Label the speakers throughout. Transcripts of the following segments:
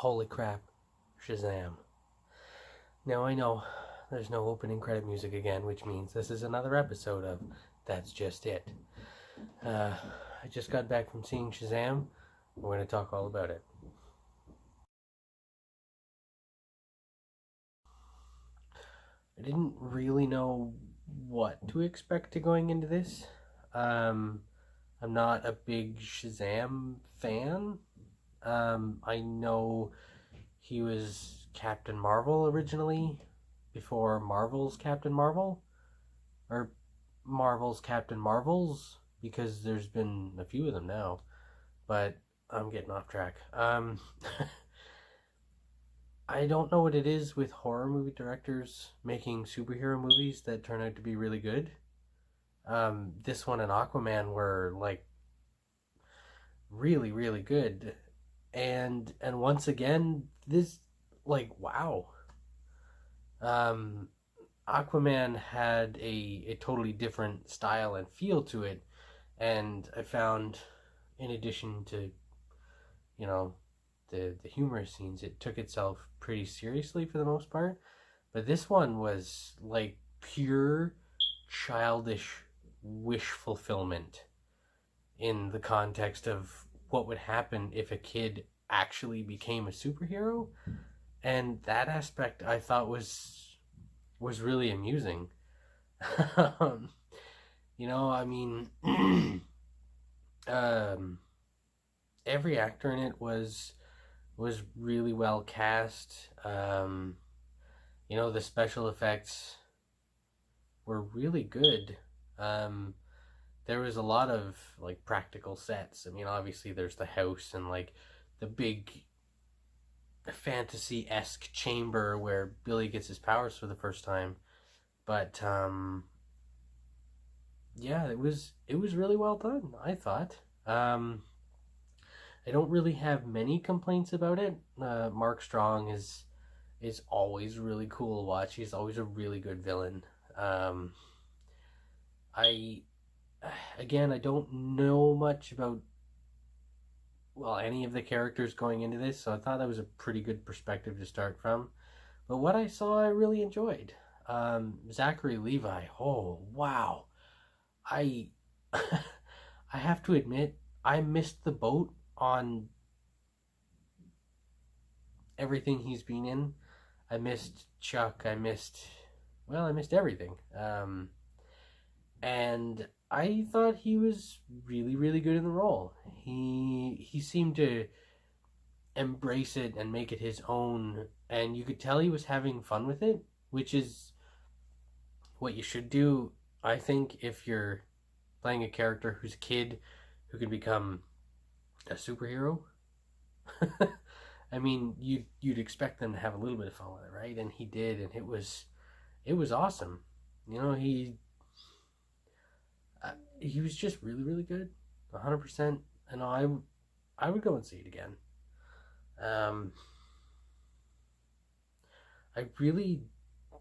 Speaker 1: Holy crap, Shazam. Now I know there's no opening credit music again, which means this is another episode of That's Just It. I just got back from seeing Shazam. We're going to talk all about it. I didn't really know what to expect to going into this. I'm not a big Shazam fan. I know he was Captain Marvel originally, before Marvel's Captain Marvel, or Marvel's Captain Marvels, because there's been a few of them now, but I'm getting off track. I don't know what it is with horror movie directors making superhero movies that turn out to be really good. This one and Aquaman were like really, really good, and once again, this like wow. Aquaman had a totally different style and feel to it, and I found, in addition to, you know, the humorous scenes, it took itself pretty seriously for the most part. But this one was like pure childish wish fulfillment in the context of what would happen if a kid actually became a superhero. And that aspect I thought was really amusing. I mean, every actor in it was really well cast. The special effects were really good. There was a lot of like practical sets. I mean, obviously there's the house and like the big fantasy-esque chamber where Billy gets his powers for the first time. But yeah, it was really well done, I thought. I don't really have many complaints about it. Mark Strong is always really cool to watch. He's always a really good villain. I don't know much about any of the characters going into this, so I thought that was a pretty good perspective to start from. But what I saw, I really enjoyed. Zachary Levi, oh wow, I I have to admit, I missed the boat on everything he's been in. I missed Chuck. I missed everything. And I thought he was really, really good in the role. He seemed to embrace it and make it his own, and you could tell he was having fun with it, which is what you should do, I think, if you're playing a character who's a kid who can become a superhero. I mean, you'd expect them to have a little bit of fun with it, right? And he did, and it was awesome. He was just really, really good, 100%. And I would go and see it again. I really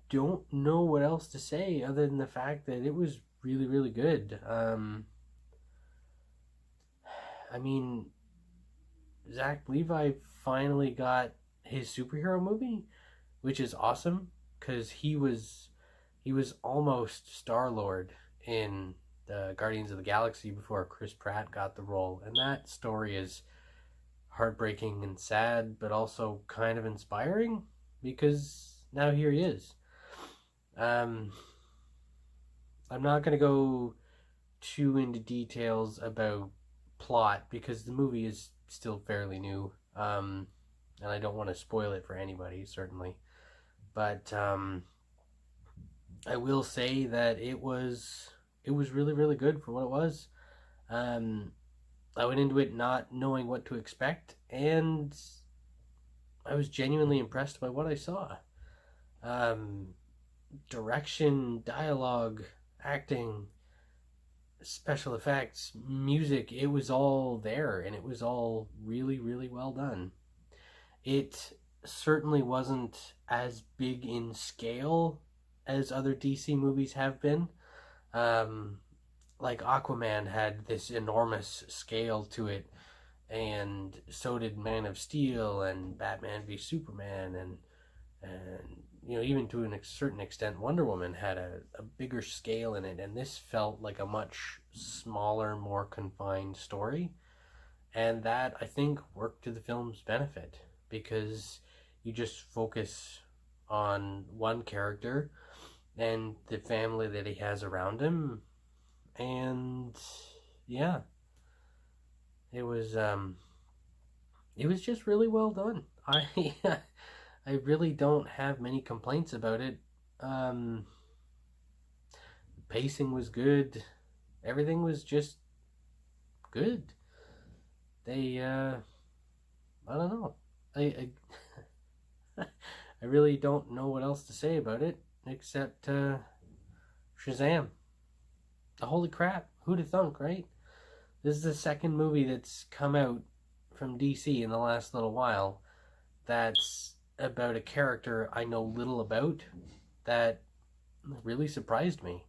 Speaker 1: don't know what else to say other than the fact that it was really, really good. I mean, Zach Levi finally got his superhero movie, which is awesome, because he was almost Star-Lord in the Guardians of the Galaxy before Chris Pratt got the role, and that story is heartbreaking and sad, but also kind of inspiring, because now here he is. I'm not going to go too into details about plot, because the movie is still fairly new, and I don't want to spoil it for anybody, certainly. But I will say that it was really, really good for what it was. I went into it not knowing what to expect, and I was genuinely impressed by what I saw. Direction, dialogue, acting, special effects, music, it was all there, and it was all really, really well done. It certainly wasn't as big in scale as other DC movies have been. Like Aquaman had this enormous scale to it, and so did Man of Steel and Batman v Superman, and even to a certain extent Wonder Woman had a bigger scale in it, and this felt like a much smaller, more confined story. And that, I think, worked to the film's benefit, because you just focus on one character and the family that he has around him. And yeah, it was just really well done. I really don't have many complaints about it. Um, Pacing was good. Everything was just good. They I don't know. I I really don't know what else to say about it except Shazam. Holy crap! Who'd have thunk, right? This is the second movie that's come out from DC in the last little while that's about a character I know little about, that really surprised me.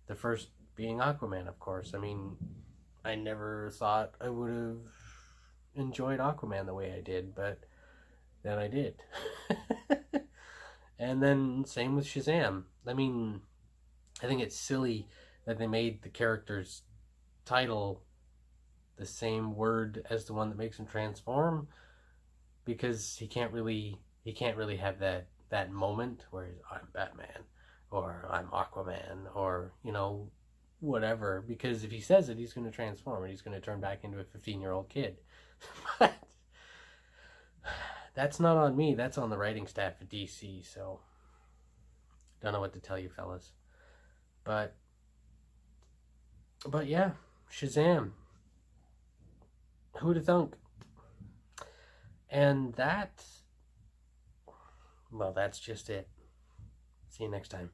Speaker 1: The first being Aquaman, of course. I mean, I never thought I would have enjoyed Aquaman the way I did, but then I did. And then same with Shazam. I mean, I think it's silly that they made the character's title the same word as the one that makes him transform, because he can't really have that moment where he's, I'm Batman, or I'm Aquaman, or whatever, because if he says it, he's going to transform and he's going to turn back into a 15-year-old kid. But that's not on me, that's on the writing staff at DC, so don't know what to tell you fellas. But yeah, Shazam. Who'd have thunk? And that's just it. See you next time.